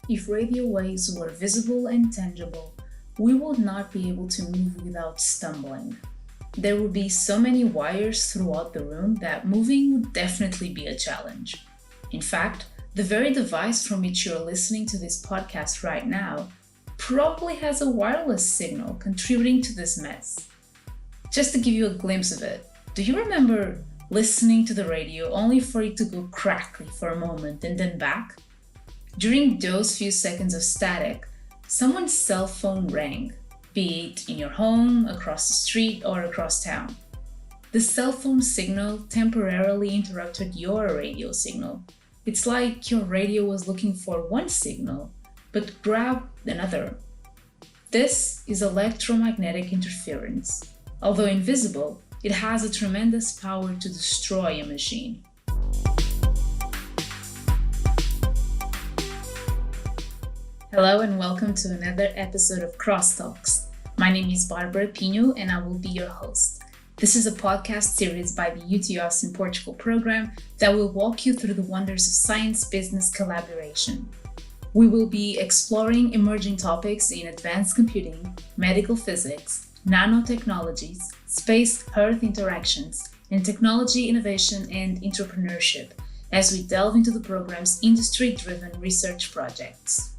If radio waves were visible and tangible, we would not be able to move without stumbling. There would be so many wires throughout the room that moving would definitely be a challenge. In fact, the very device from which you're listening to this podcast right now probably has a wireless signal contributing to this mess. Just to give you a glimpse of it, do you remember listening to the radio only for it to go crackly for a moment and then back? During those few seconds of static, someone's cell phone rang, be it in your home, across the street, or across town. The cell phone signal temporarily interrupted your radio signal. It's like your radio was looking for one signal, but grabbed another. This is electromagnetic interference. Although invisible, it has a tremendous power to destroy a machine. Hello and welcome to another episode of Crosstalks. My name is Barbara Pinho and I will be your host. This is a podcast series by the UT Austin Portugal Program that will walk you through the wonders of science-business collaboration. We will be exploring emerging topics in advanced computing, medical physics, nanotechnologies, space-Earth interactions, and technology innovation and entrepreneurship as we delve into the program's industry-driven research projects.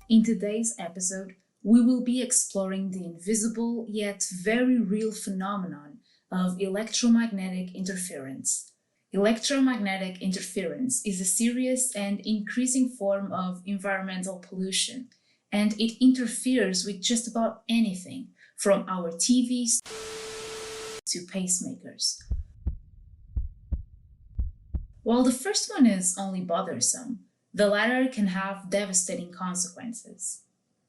In today's episode, we will be exploring the invisible yet very real phenomenon of electromagnetic interference. Electromagnetic interference is a serious and increasing form of environmental pollution, and it interferes with just about anything, from our TVs to pacemakers. While the first one is only bothersome, the latter can have devastating consequences.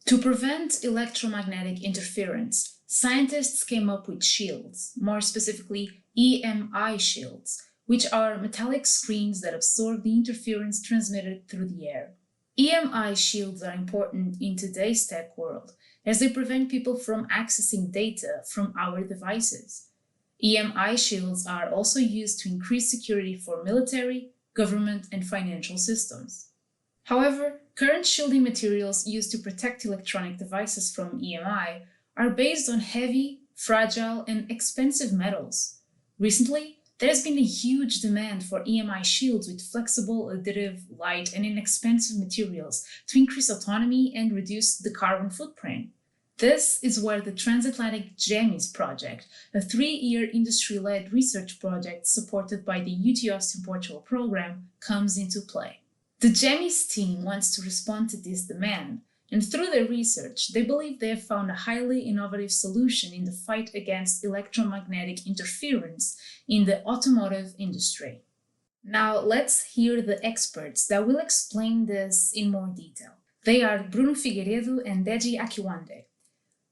To prevent electromagnetic interference, scientists came up with shields, more specifically EMI shields, which are metallic screens that absorb the interference transmitted through the air. EMI shields are important in today's tech world as they prevent people from accessing data from our devices. EMI shields are also used to increase security for military, government, and financial systems. However, current shielding materials used to protect electronic devices from EMI are based on heavy, fragile, and expensive metals. Recently, there has been a huge demand for EMI shields with flexible, additive, light, and inexpensive materials to increase autonomy and reduce the carbon footprint. This is where the transatlantic GEMIS project, a 3-year industry-led research project supported by the UT Austin Portugal Program, comes into play. The GEMIS team wants to respond to this demand, and through their research, they believe they have found a highly innovative solution in the fight against electromagnetic interference in the automotive industry. Now, let's hear the experts that will explain this in more detail. They are Bruno Figueiredo and Deji Akinwande.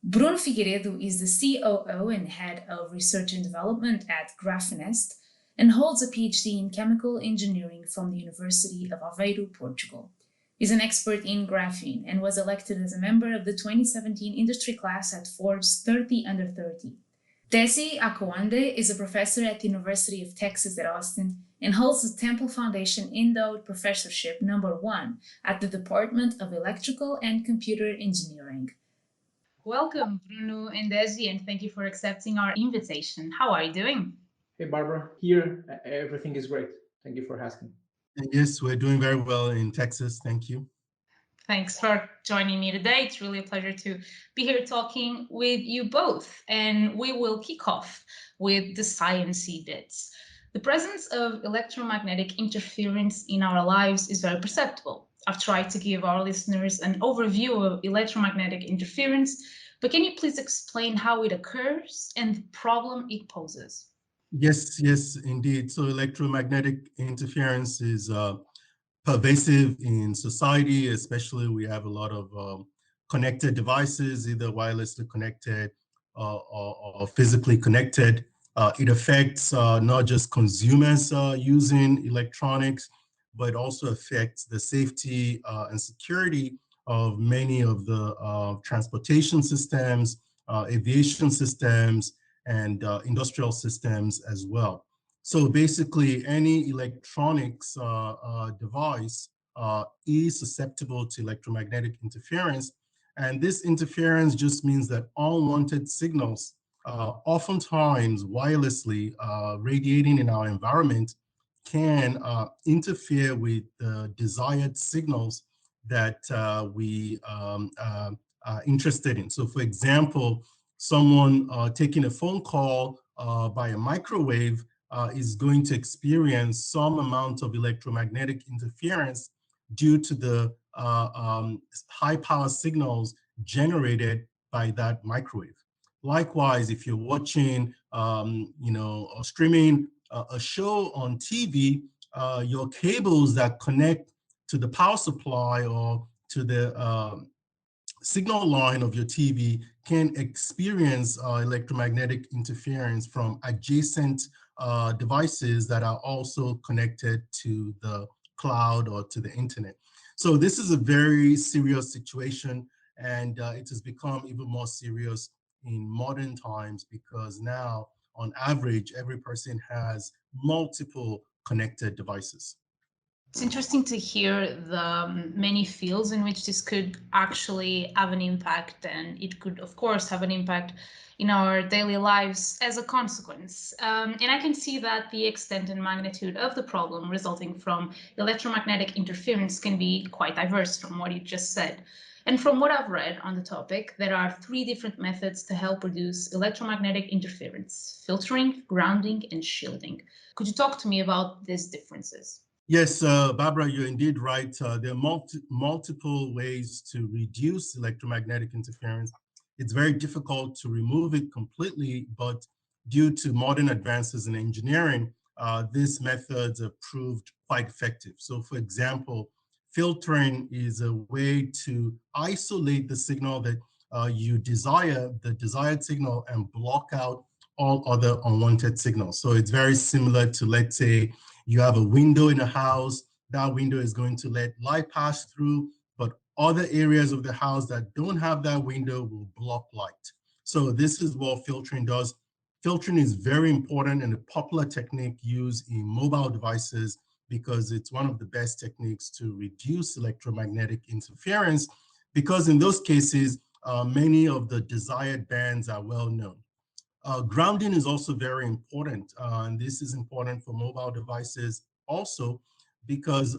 Bruno Figueiredo is the COO and Head of Research and Development at Graphenest and holds a PhD in Chemical Engineering from the University of Aveiro, Portugal. He's an expert in graphene and was elected as a member of the 2017 industry class at Forbes 30 Under 30. Deji Akinwande is a professor at the University of Texas at Austin and holds the Temple Foundation Endowed Professorship No. 1 at the Department of Electrical and Computer Engineering. Welcome, Bruno and Deji, and thank you for accepting our invitation. How are you doing? Hey, Barbara. Here, everything is great. Thank you for asking. Yes, we're doing very well in Texas. Thank you. Thanks for joining me today. It's really a pleasure to be here talking with you both. And we will kick off with the sciencey bits. The presence of electromagnetic interference in our lives is very perceptible. I've tried to give our listeners an overview of electromagnetic interference, but can you please explain how it occurs and the problem it poses? Yes, indeed. So electromagnetic interference is pervasive in society, especially we have a lot of connected devices, either wirelessly connected or physically connected. It affects not just consumers using electronics, but also affects the safety and security of many of the transportation systems, aviation systems, and industrial systems as well. So basically, any electronics device is susceptible to electromagnetic interference. And this interference just means that unwanted signals, oftentimes wirelessly radiating in our environment, can interfere with the desired signals that we are interested in. So for example, someone taking a phone call by a microwave is going to experience some amount of electromagnetic interference due to the high power signals generated by that microwave. Likewise, if you're watching, or streaming a show on TV, your cables that connect to the power supply or to the signal line of your TV can experience electromagnetic interference from adjacent devices that are also connected to the cloud or to the internet. So this is a very serious situation, and it has become even more serious in modern times because now, on average, every person has multiple connected devices. It's interesting to hear the many fields in which this could actually have an impact, and it could, of course, have an impact in our daily lives as a consequence. And I can see that the extent and magnitude of the problem resulting from electromagnetic interference can be quite diverse from what you just said. And from what I've read on the topic, there are 3 different methods to help reduce electromagnetic interference: filtering, grounding, and shielding. Could you talk to me about these differences? Yes, Barbara, you're indeed right. There are multiple ways to reduce electromagnetic interference. It's very difficult to remove it completely, but due to modern advances in engineering, these methods have proved quite effective. So for example, filtering is a way to isolate the signal that you desire, the desired signal, and block out all other unwanted signals. So it's very similar to, let's say, you have a window in a house, that window is going to let light pass through, but other areas of the house that don't have that window will block light. So this is what filtering does. Filtering is very important and a popular technique used in mobile devices because it's one of the best techniques to reduce electromagnetic interference, because in those cases, many of the desired bands are well known. Grounding is also very important, and this is important for mobile devices also because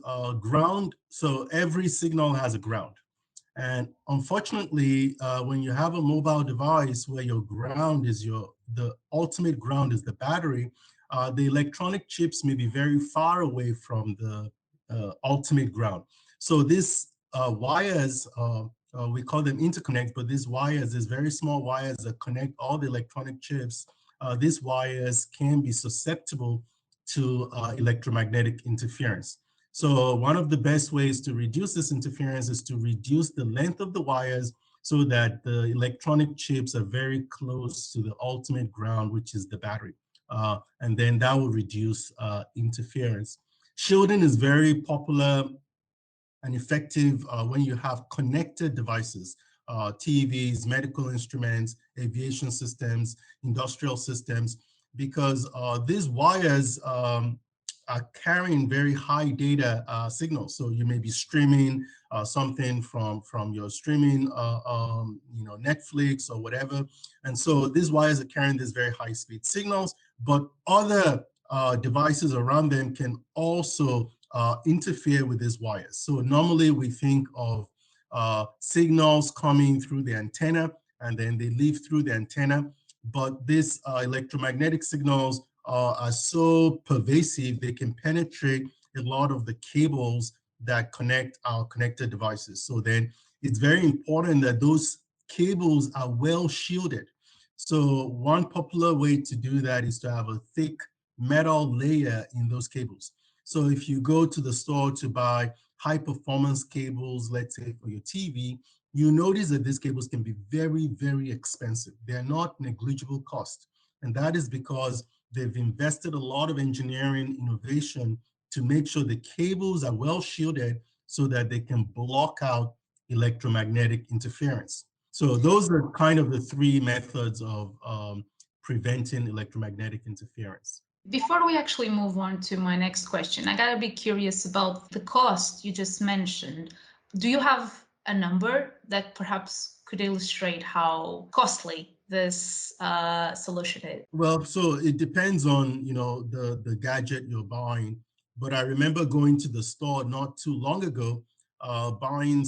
so every signal has a ground. And unfortunately, when you have a mobile device where your ground is the ultimate ground is the battery, the electronic chips may be very far away from the ultimate ground. So these wires, we call them interconnects, but these wires, these very small wires that connect all the electronic chips, these wires can be susceptible to electromagnetic interference. So one of the best ways to reduce this interference is to reduce the length of the wires so that the electronic chips are very close to the ultimate ground, which is the battery. And then that will reduce interference. Shielding is very popular and effective when you have connected devices, TVs, medical instruments, aviation systems, industrial systems, because these wires are carrying very high data signals. So you may be streaming something from your streaming, Netflix or whatever. And so these wires are carrying these very high speed signals, but other devices around them can also interfere with these wires. So normally we think of signals coming through the antenna and then they leave through the antenna, but these electromagnetic signals are so pervasive, they can penetrate a lot of the cables that connect our connected devices. So then it's very important that those cables are well shielded. So one popular way to do that is to have a thick metal layer in those cables. So if you go to the store to buy high performance cables, let's say for your TV, you notice that these cables can be very, very expensive. They're not negligible cost. And that is because they've invested a lot of engineering innovation to make sure the cables are well shielded so that they can block out electromagnetic interference. So those are kind of the 3 methods of preventing electromagnetic interference. Before we actually move on to my next question, I gotta be curious about the cost you just mentioned. Do you have a number that perhaps could illustrate how costly this solution is? Well, so it depends on, the gadget you're buying. But I remember going to the store not too long ago, buying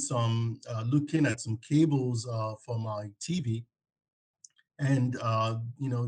looking at some cables for my TV. And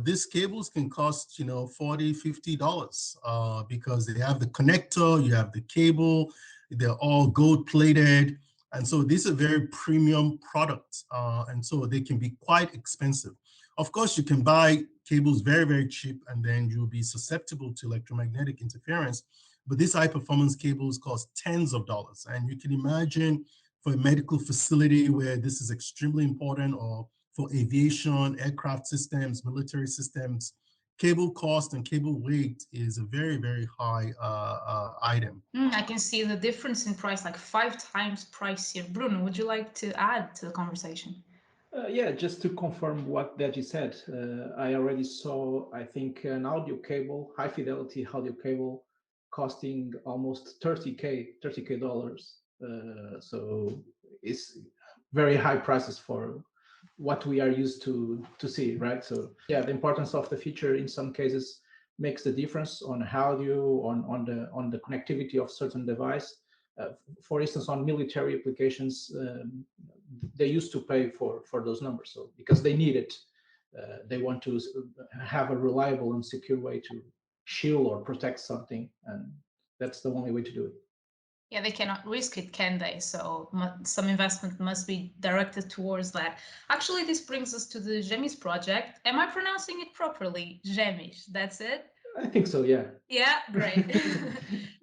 these cables can cost $40-50 because they have the connector, you have the cable, they're all gold plated, and so these are very premium products, and so they can be quite expensive. Of course, you can buy cables very, very cheap, and then you'll be susceptible to electromagnetic interference. But these high performance cables cost tens of dollars, and you can imagine for a medical facility where this is extremely important, or for aviation, aircraft systems, military systems, cable cost and cable weight is a very, very high item. I can see the difference in price, like 5 times pricier. Bruno, would you like to add to the conversation? Yeah, just to confirm what Deji said, I already saw, I think, an audio cable, high fidelity audio cable, costing almost $30K dollars. So it's very high prices for what we are used to see, right? So yeah, the importance of the feature in some cases makes the difference on audio, on the connectivity of certain device. For instance, on military applications, they used to pay for those numbers, so because they need it, they want to have a reliable and secure way to shield or protect something, and that's the only way to do it. Yeah, they cannot risk it, can they? So some investment must be directed towards that. Actually, this brings us to the GEMIS project. Am I pronouncing it properly? GEMIS, that's it? I think so, yeah. Yeah, great.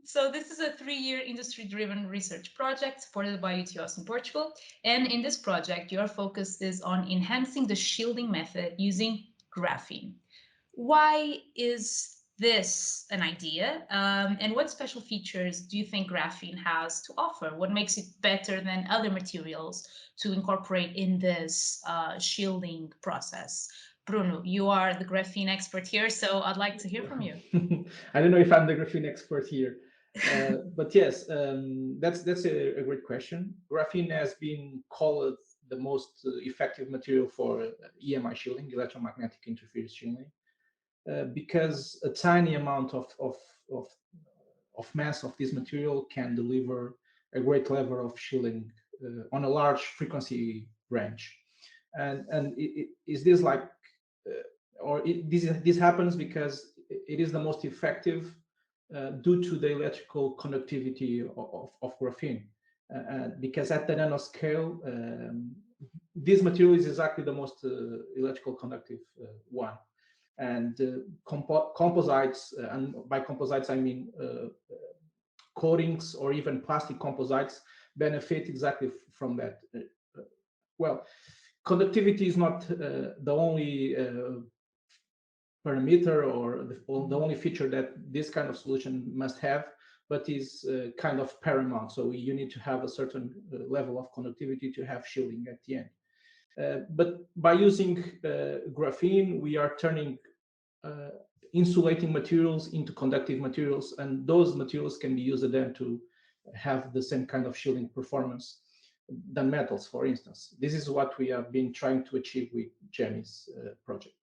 So this is a 3-year industry-driven research project supported by UT Austin Portugal. And in this project, your focus is on enhancing the shielding method using graphene. Why is this an idea? And what special features do you think graphene has to offer? What makes it better than other materials to incorporate in this shielding process? Bruno, you are the graphene expert here, so I'd like to hear from you. I don't know if I'm the graphene expert here, but yes, that's a great question. Graphene has been called the most effective material for EMI shielding, electromagnetic interference shielding. Because a tiny amount of mass of this material can deliver a great level of shielding on a large frequency range. And is this like, this happens because it is the most effective due to the electrical conductivity of graphene. Because at the nanoscale, this material is exactly the most electrical conductive one. And composites, and by composites I mean coatings or even plastic composites, benefit exactly from that. Well, conductivity is not the only parameter or the only feature that this kind of solution must have, but is kind of paramount. So you need to have a certain level of conductivity to have shielding at the end. But by using graphene, we are turning insulating materials into conductive materials, and those materials can be used then to have the same kind of shielding performance than metals, for instance. This is what we have been trying to achieve with GEMIS project.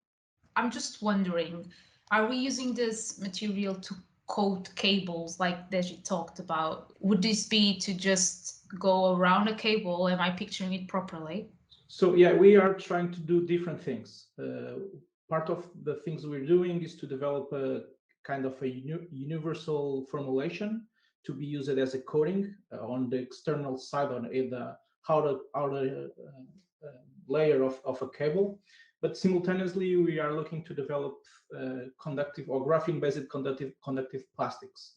I'm just wondering, are we using this material to coat cables like Deji talked about? Would this be to just go around a cable? Am I picturing it properly? So yeah, we are trying to do different things. Part of the things we're doing is to develop a kind of a universal formulation to be used as a coating on the external side, on the outer layer of a cable. But simultaneously, we are looking to develop conductive or graphene-based conductive plastics.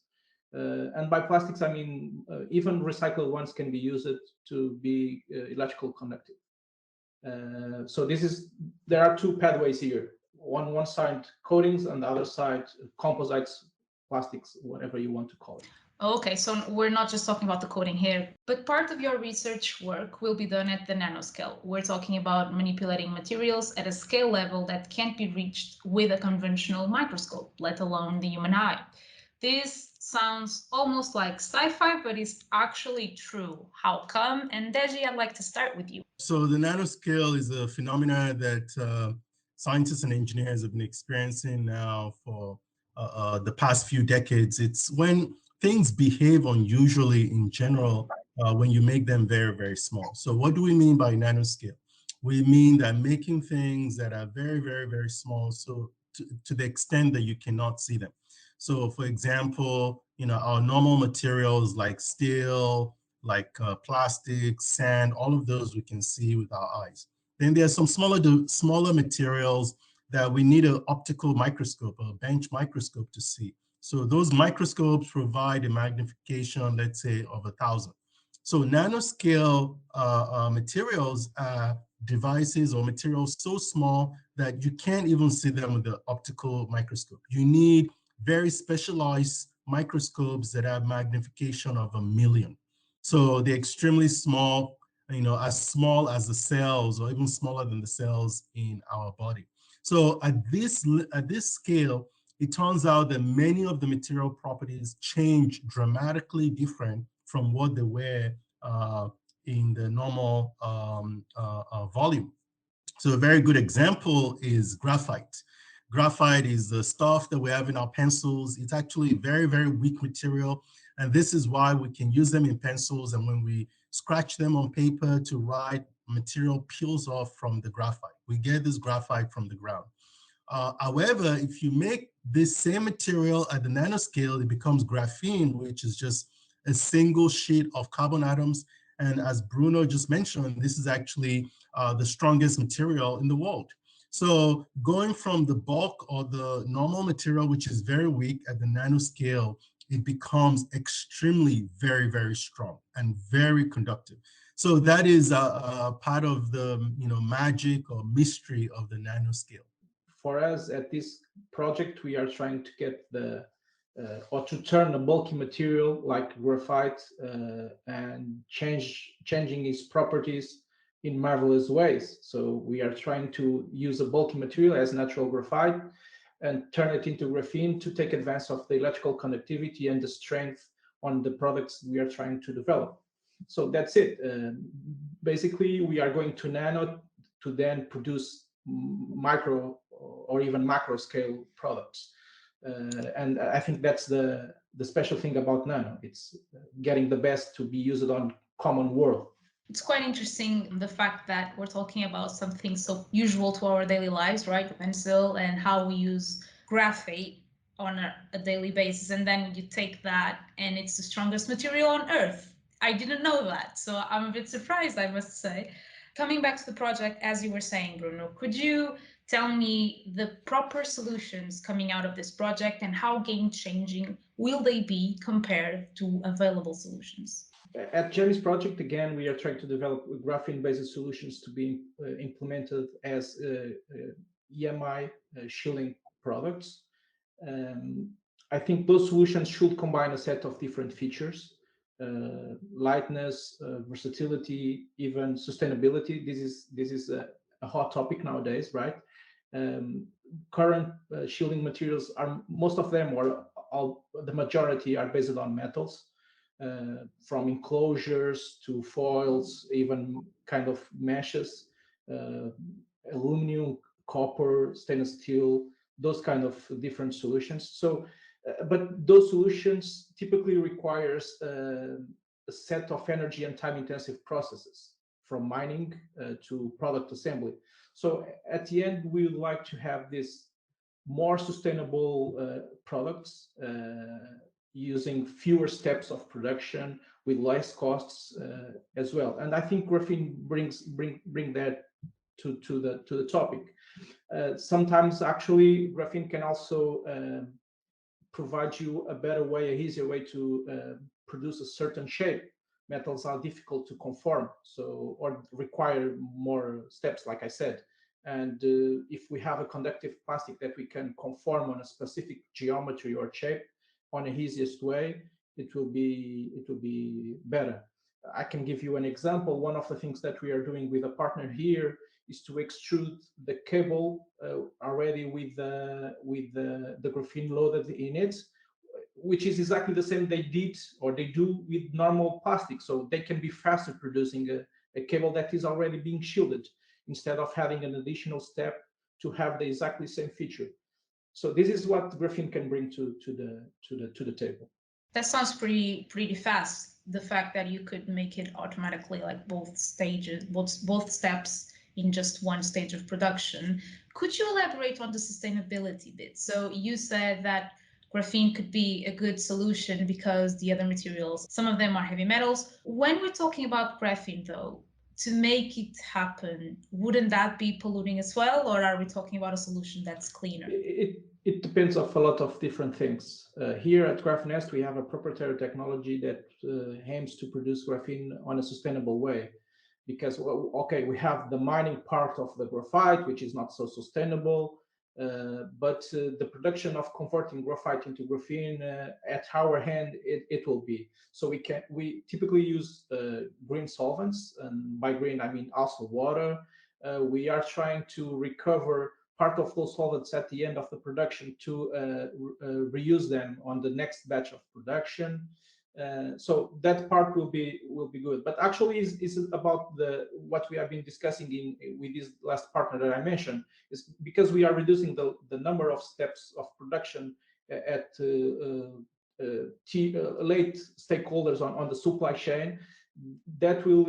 And by plastics, I mean even recycled ones can be used to be electrical conductive. So there are two pathways here. On one side, coatings, and the other side, composites, plastics, whatever you want to call it. Okay, so we're not just talking about the coding here, but part of your research work will be done at the nanoscale. We're talking about manipulating materials at a scale level that can't be reached with a conventional microscope, let alone the human eye. This sounds almost like sci-fi, but is actually true. How come? And Deji, I'd like to start with you. So the nanoscale is a phenomena that scientists and engineers have been experiencing now for the past few decades. It's when things behave unusually in general when you make them very, very small. So what do we mean by nanoscale? We mean that making things that are very, very, very small, so to the extent that you cannot see them. So for example, our normal materials like steel, like plastic, sand, all of those we can see with our eyes. Then there are some smaller materials that we need an optical microscope, a bench microscope to see. So those microscopes provide a magnification, let's say, of 1,000. So nanoscale materials are devices or materials so small that you can't even see them with the optical microscope. You need very specialized microscopes that have magnification of 1,000,000. So they're extremely small, as small as the cells or even smaller than the cells in our body. So at this scale, it turns out that many of the material properties change dramatically different from what they were in the normal volume. So a very good example is graphite. Graphite is the stuff that we have in our pencils. It's actually a very, very weak material. And this is why we can use them in pencils. And when we scratch them on paper to write, material peels off from the graphite. We get this graphite from the ground. However, if you make this same material at the nanoscale, it becomes graphene, which is just a single sheet of carbon atoms. And as Bruno just mentioned, this is actually the strongest material in the world. So going from the bulk or the normal material, which is very weak at the nanoscale, it becomes extremely, very, very strong and very conductive. So that is a part of the magic or mystery of the nanoscale. For us at this project, we are trying to get or to turn a bulky material like graphite and changing its properties in marvelous ways. So we are trying to use a bulky material as natural graphite and turn it into graphene to take advantage of the electrical conductivity and the strength on the products we are trying to develop. So that's it. Basically, we are going to nano to then produce micro or even macro scale products. And I think that's the special thing about nano. It's getting the best to be used on common world. It's quite interesting the fact that we're talking about something so usual to our daily lives, right? The pencil and how we use graphite on a daily basis. And then you take that and it's the strongest material on Earth. I didn't know that. So I'm a bit surprised, I must say. Coming back to the project, as you were saying, Bruno, could you tell me the proper solutions coming out of this project and how game-changing will they be compared to available solutions? At GEMIS project, again, we are trying to develop graphene-based solutions to be implemented as EMI shielding products. I think those solutions should combine a set of different features, lightness, versatility, even sustainability. This is a hot topic nowadays, right? Current shielding materials are, most of them, or the majority, are based on metals. From enclosures to foils, even kind of meshes, aluminum, copper, stainless steel, those kind of different solutions. So, but those solutions typically requires a set of energy and time-intensive processes, from mining to product assembly. So at the end, we would like to have this more sustainable products using fewer steps of production with less costs as well. And I think graphene bring that to the topic. Sometimes actually graphene can also provide you a better way, an easier way to produce a certain shape. Metals are difficult to conform, so, or require more steps, like I said. And if we have a conductive plastic that we can conform on a specific geometry or shape on the easiest way, it will be better. I can give you an example. One of the things that we are doing with a partner here is to extrude the cable already with the graphene loaded in it, which is exactly the same they did or they do with normal plastic. So they can be faster producing a cable that is already being shielded instead of having an additional step to have the exactly same feature. So this is what graphene can bring to the table. That sounds pretty fast. The fact that you could make it automatically, like both stages, both steps in just one stage of production. Could you elaborate on the sustainability bit? So you said that graphene could be a good solution because the other materials, some of them are heavy metals. When we're talking about graphene, though, to make it happen, wouldn't that be polluting as well, or are we talking about a solution that's cleaner? It depends of a lot of different things. Here at Graphenest, we have a proprietary technology that aims to produce graphene on a sustainable way. Because, well, okay, we have the mining part of the graphite, which is not so sustainable, but the production of converting graphite into graphene at our hand, it will be. So we typically use green solvents, and by green I mean also water. We are trying to recover part of those solvents at the end of the production to reuse them on the next batch of production. So that part will be good. But actually, is about what we have been discussing with this last partner that I mentioned, is because we are reducing the number of steps of production at late stakeholders on the supply chain. That will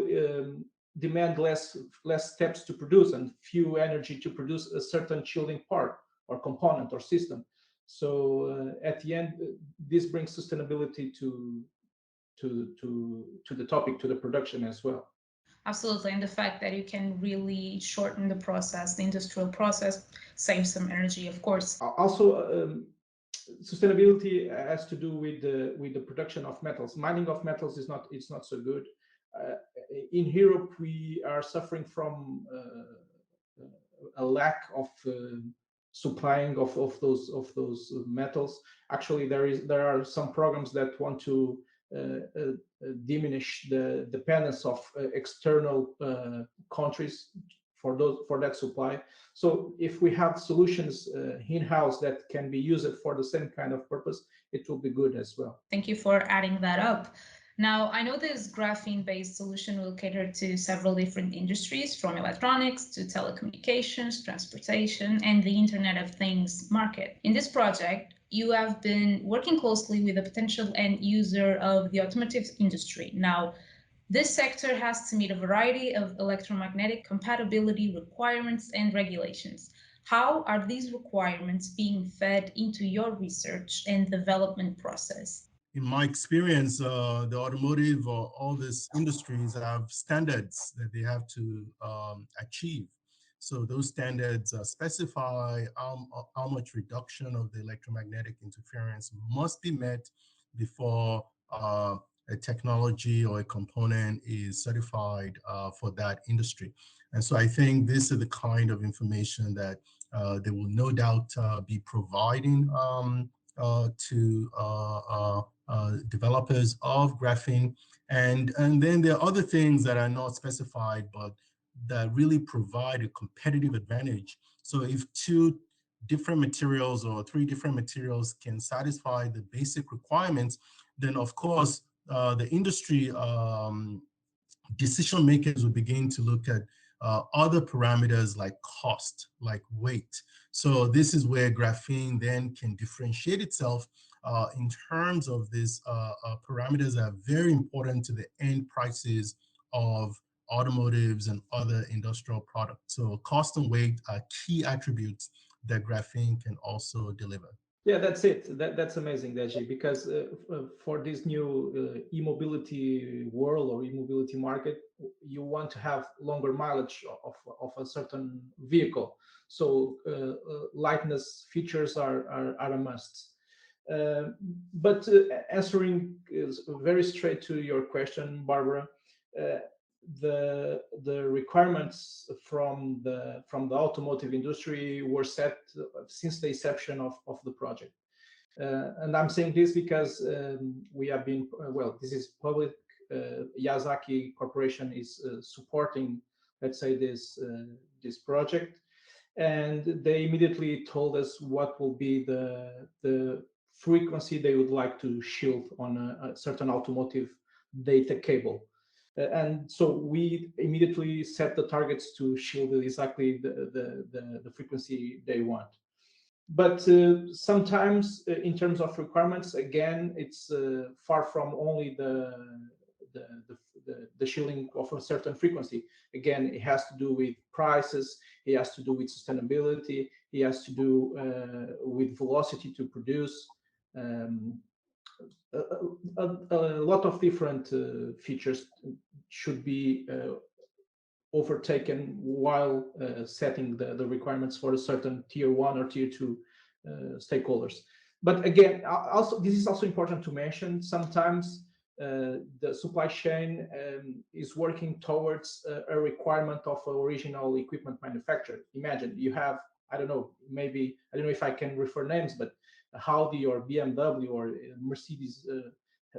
demand less steps to produce and few energy to produce a certain shielding part or component or system. So at the end, this brings sustainability to the topic, to the production as well. Absolutely, and the fact that you can really shorten the process, the industrial process, save some energy, of course. Also, sustainability has to do with the production of metals. Mining of metals is not so good. In Europe, we are suffering from a lack of supplying of those metals. Actually, there are some programs that want to diminish the dependence of external countries for that supply. So if we have solutions in-house that can be used for the same kind of purpose, it will be good as well. Thank you for adding that up. Now, I know this graphene-based solution will cater to several different industries, from electronics to telecommunications, transportation, and the Internet of Things market. In this project, you have been working closely with a potential end user of the automotive industry. Now, this sector has to meet a variety of electromagnetic compatibility requirements and regulations. How are these requirements being fed into your research and development process? In my experience, the automotive or all these industries have standards that they have to achieve. So those standards specify how much reduction of the electromagnetic interference must be met before a technology or a component is certified for that industry. And so I think this is the kind of information that they will no doubt be providing to developers of graphene. And then there are other things that are not specified, but that really provide a competitive advantage. So if two different materials or three different materials can satisfy the basic requirements, then of course, the industry decision makers will begin to look at other parameters like cost, like weight. So this is where graphene then can differentiate itself in terms of these parameters that are very important to the end prices of automotives and other industrial products. So cost and weight are key attributes that graphene can also deliver. Yeah, that's it. That's amazing, Deji, because for this new e-mobility world or e-mobility market, you want to have longer mileage of a certain vehicle. So lightness features are a must. But answering very straight to your question, Barbara, uh, the requirements from the automotive industry were set since the inception of the project. And I'm saying this because we have been, this is public. Yazaki Corporation is supporting, let's say, this project, and they immediately told us what will be the frequency they would like to shield on a certain automotive data cable. And so we immediately set the targets to shield exactly the frequency they want. But sometimes, in terms of requirements, again, it's far from only the shielding of a certain frequency. Again, it has to do with prices, it has to do with sustainability, it has to do with velocity to produce. A, a lot of different features should be overtaken while setting the requirements for a certain tier 1 or tier 2 stakeholders. But again, also this is also important to mention. Sometimes the supply chain is working towards a requirement of an original equipment manufacturer. Imagine you have, I don't know, maybe, I don't know if I can refer names, but Audi or BMW or Mercedes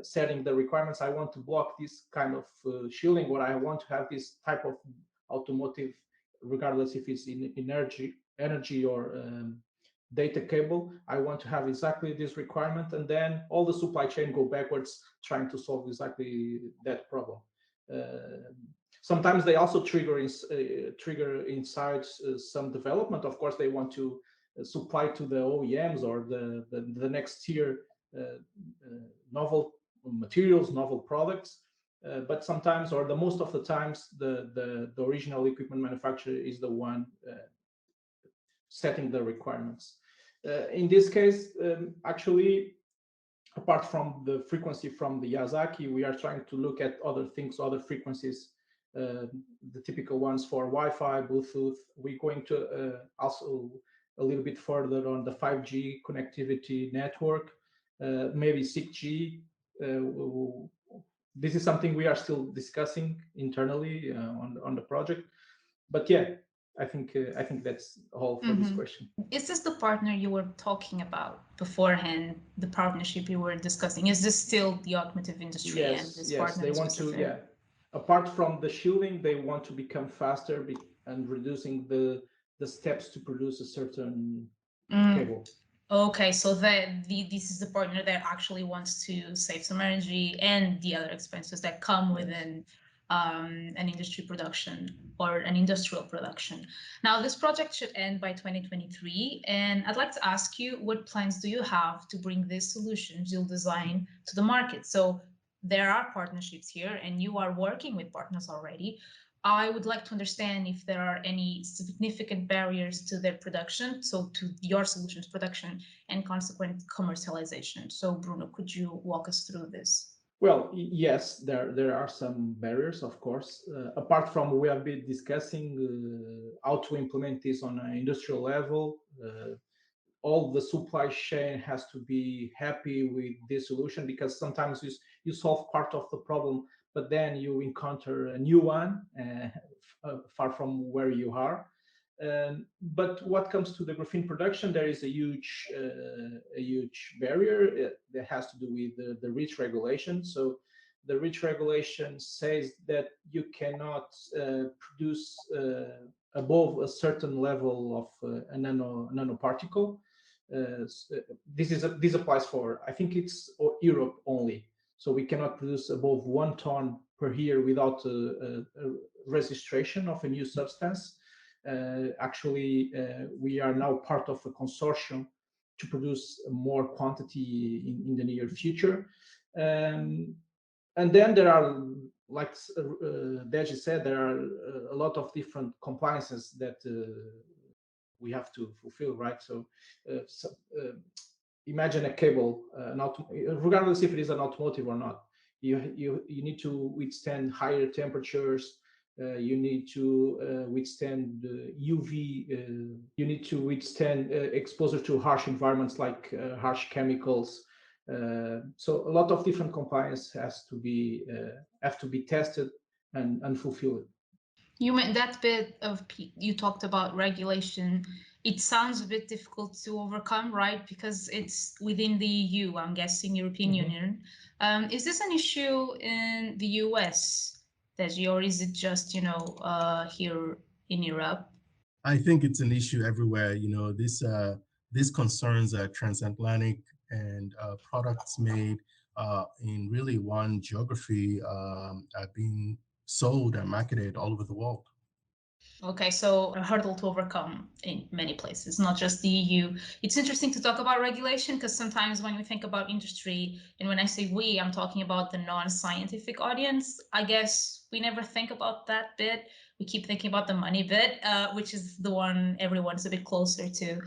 setting the requirements. I want to block this kind of shielding, or I want to have this type of automotive, regardless if it's in energy or data cable. I want to have exactly this requirement, and then all the supply chain go backwards trying to solve exactly that problem. Sometimes they also trigger inside some development. Of course, they want to supply to the OEMs or the next tier novel materials, novel products. But sometimes, or the most of the times, the original equipment manufacturer is the one setting the requirements. In this case, actually, apart from the frequency from the Yazaki, we are trying to look at other things, other frequencies, the typical ones for Wi-Fi, Bluetooth. We're going to also a little bit further on the 5G connectivity network, maybe 6G. This is something we are still discussing internally on the project. But yeah, I think that's all for this question. Is this the partner you were talking about beforehand? The partnership you were discussing, is this still the automotive industry? Yes, and this yes, partner they want specific? to. Yeah, apart from the shielding, they want to become faster and reducing the steps to produce a certain cable. Okay, so this is the partner that actually wants to save some energy and the other expenses that come within an industry production or an industrial production. Now, this project should end by 2023, and I'd like to ask you, what plans do you have to bring these solutions you'll design to the market? So there are partnerships here, and you are working with partners already. I would like to understand if there are any significant barriers to their production, so to your solutions production and consequent commercialization. So Bruno, could you walk us through this? Well, yes, there are some barriers, of course. Apart from we have been discussing how to implement this on an industrial level, all the supply chain has to be happy with this solution, because sometimes you solve part of the problem, but then you encounter a new one far from where you are. But what comes to the graphene production, there is a huge barrier that has to do with the REACH regulation. So the REACH regulation says that you cannot produce above a certain level of a nanoparticle. This applies for, I think it's Europe only. So we cannot produce above 1 ton per year without a registration of a new substance. Actually, we are now part of a consortium to produce more quantity in the near future. And then there are, like Deji said, there are a lot of different compliances that we have to fulfill, right? So, imagine a cable, regardless if it is an automotive or not, you need to withstand higher temperatures. You need to withstand UV. You need to withstand exposure to harsh environments like harsh chemicals. So a lot of different compliance have to be tested and fulfilled. You meant that bit of you talked about regulation It sounds a bit difficult to overcome, right? Because it's within the EU, I'm guessing, European Union. Is this an issue in the US, Deji, or is it just, here in Europe? I think it's an issue everywhere. These concerns are transatlantic, and products made in really one geography are being sold and marketed all over the world. Okay, so a hurdle to overcome in many places, not just the EU. It's interesting to talk about regulation because sometimes when we think about industry, and when I say we, I'm talking about the non-scientific audience. I guess we never think about that bit. We keep thinking about the money bit, which is the one everyone's a bit closer to.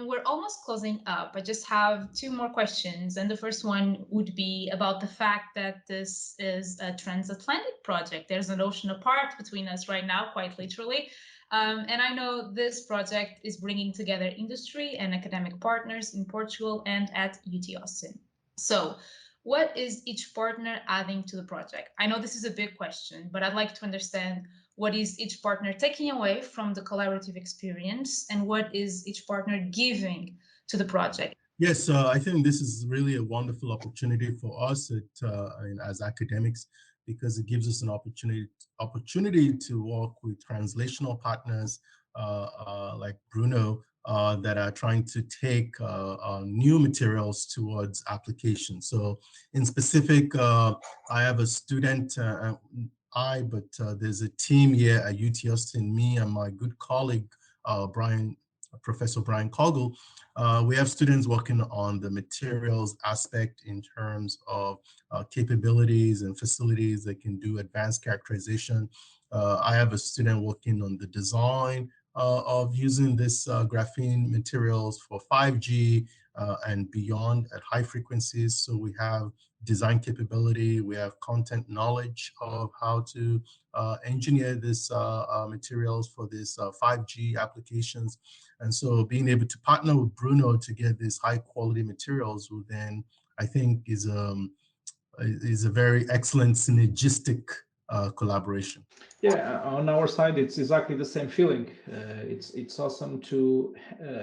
We're almost closing up. I just have two more questions. And the first one would be about the fact that this is a transatlantic project. There's an ocean apart between us right now, quite literally. And I know this project is bringing together industry and academic partners in Portugal and at UT Austin. So, what is each partner adding to the project? I know this is a big question, but I'd like to understand what is each partner taking away from the collaborative experience and what is each partner giving to the project? Yes, I think this is really a wonderful opportunity for us as academics, because it gives us an opportunity to work with translational partners like Bruno that are trying to take new materials towards application. So in specific, I have a student, there's a team here at UT Austin, me and my good colleague, Professor Brian Coggle. We have students working on the materials aspect in terms of capabilities and facilities that can do advanced characterization. I have a student working on the design of using this graphene materials for 5G and beyond at high frequencies. So we have design capability, we have content knowledge of how to engineer this materials for this 5G applications. And so being able to partner with Bruno to get these high quality materials will then, I think, is a very excellent synergistic collaboration. Yeah, on our side, it's exactly the same feeling. It's awesome to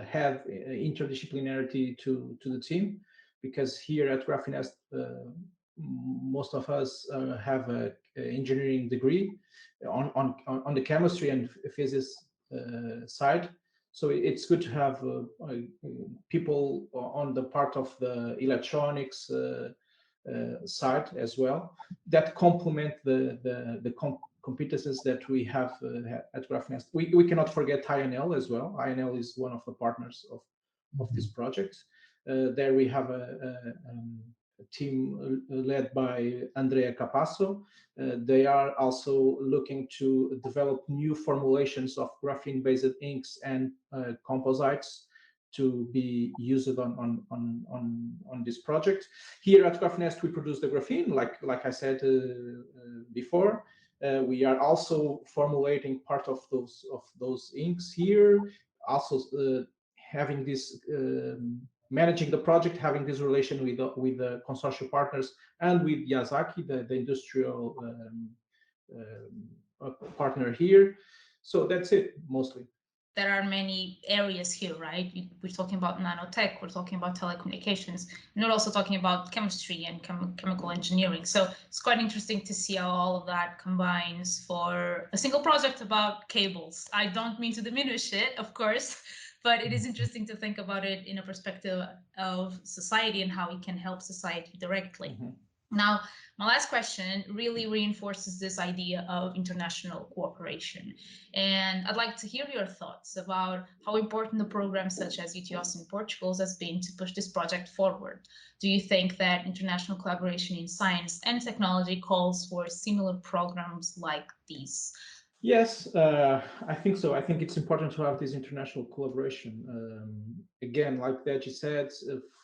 have interdisciplinarity to the team, because here at Graphenest, most of us have a engineering degree on the chemistry and physics side. So it's good to have people on the part of the electronics side as well, that complement the competences that we have at Graphenest. We cannot forget INL as well. INL is one of the partners of this project. There we have a team led by Andrea Capasso. They are also looking to develop new formulations of graphene-based inks and composites to be used on this project. Here at Graphenest, we produce the graphene, like I said before. We are also formulating part of those inks here. Also, having this managing the project, having this relation with the consortium partners and with Yazaki, the industrial partner here. So that's it mostly. There are many areas here, right? We're talking about nanotech, we're talking about telecommunications, and we're also talking about chemistry and chemical engineering. So it's quite interesting to see how all of that combines for a single project about cables. I don't mean to diminish it, of course, but it is interesting to think about it in a perspective of society and how it can help society directly. Mm-hmm. Now, my last question really reinforces this idea of international cooperation. And I'd like to hear your thoughts about how important the program such as UT Austin Portugal has been to push this project forward. Do you think that international collaboration in science and technology calls for similar programs like these? Yes, I think so. I think it's important to have this international collaboration. Again, like Deji said,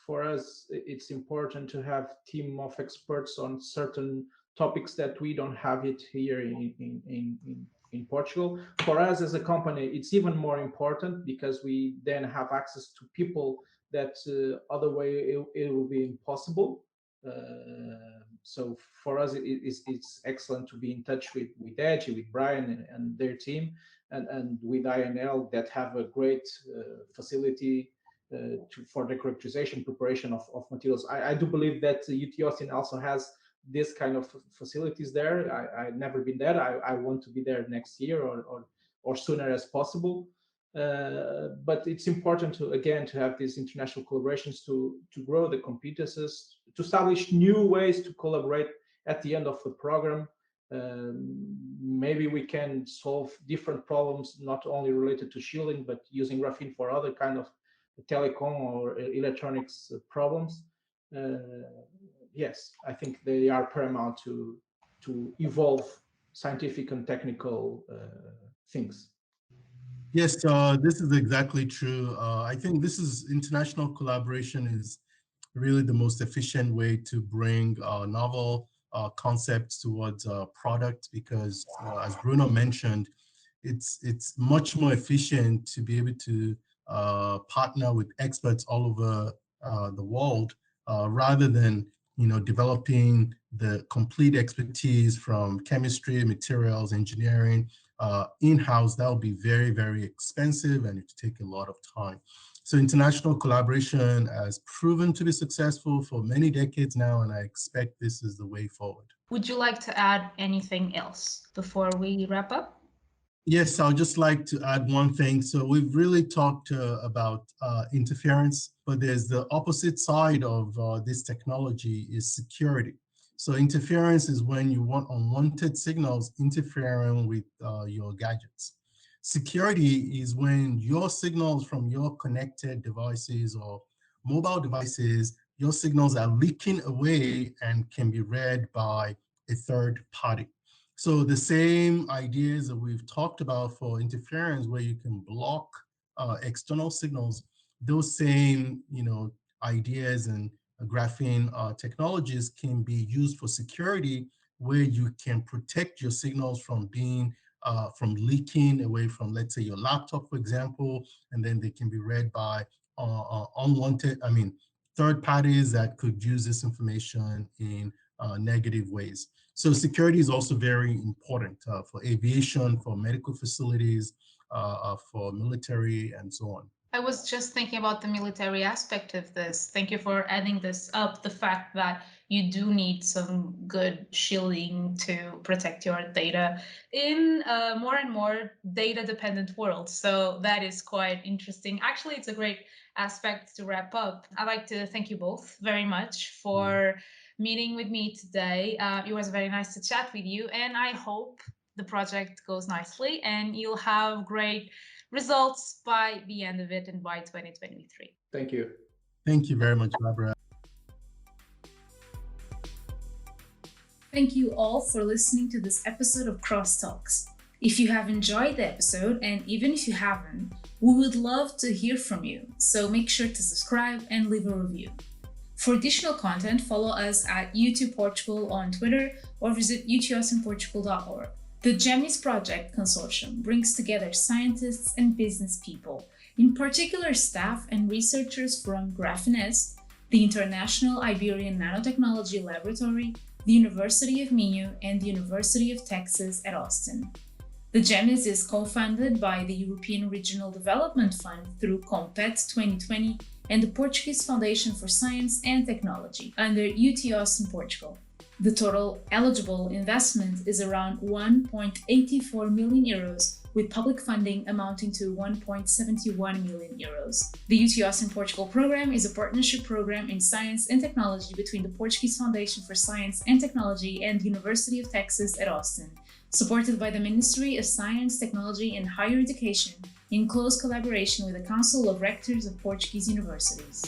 for us, it's important to have a team of experts on certain topics that we don't have it here in Portugal. For us as a company, it's even more important because we then have access to people that other way it will be impossible. So for us, it's excellent to be in touch with Deji, with Brian and their team, and with INL that have a great facility for the characterization preparation of materials. I do believe that UT Austin also has this kind of facilities there. I've never been there. I want to be there next year or sooner as possible. But it's important to have these international collaborations to grow the competences, to establish new ways to collaborate at the end of the program. Maybe we can solve different problems, not only related to shielding, but using graphene for other kind of telecom or electronics problems. Yes, I think they are paramount to evolve scientific and technical things. Yes, this is exactly true. I think this is international collaboration is really the most efficient way to bring novel concepts towards a product, because as Bruno mentioned, it's much more efficient to be able to partner with experts all over the world rather than developing the complete expertise from chemistry, materials, engineering in-house. That would be very, very expensive and it would take a lot of time. So international collaboration has proven to be successful for many decades now, and I expect this is the way forward. Would you like to add anything else before we wrap up? Yes, I'd just like to add one thing. So we've really talked about interference, but there's the opposite side of this technology is security. So interference is when you want unwanted signals interfering with your gadgets. Security is when your signals from your connected devices or mobile devices, your signals are leaking away and can be read by a third party. So the same ideas that we've talked about for interference, where you can block external signals, those same ideas and graphene technologies can be used for security, where you can protect your signals from being from leaking away from, let's say, your laptop, for example, and then they can be read by third parties that could use this information in negative ways. So security is also very important for aviation, for medical facilities, for military, and so on. I was just thinking about the military aspect of this. Thank you for adding this up, the fact that you do need some good shielding to protect your data in a more and more data-dependent world. So that is quite interesting. Actually, it's a great aspect to wrap up. I'd like to thank you both very much for meeting with me today. It was very nice to chat with you, and I hope the project goes nicely and you'll have great results by the end of it and by 2023. Thank you. Thank you very much, Barbara. Thank you all for listening to this episode of Crosstalks. If you have enjoyed the episode, and even if you haven't, we would love to hear from you. So make sure to subscribe and leave a review. For additional content, follow us at UT Portugal on Twitter or visit utaustinportugal.org. The GEMIS Project Consortium brings together scientists and business people, in particular staff and researchers from Graphenest, the International Iberian Nanotechnology Laboratory, the University of Minho, and the University of Texas at Austin. The GEMIS is co-funded by the European Regional Development Fund through COMPET 2020 and the Portuguese Foundation for Science and Technology under UT Austin Portugal. The total eligible investment is around 1.84 million euros, with public funding amounting to 1.71 million euros. The UT Austin Portugal Program is a partnership program in science and technology between the Portuguese Foundation for Science and Technology and the University of Texas at Austin, supported by the Ministry of Science, Technology and Higher Education in close collaboration with the Council of Rectors of Portuguese Universities.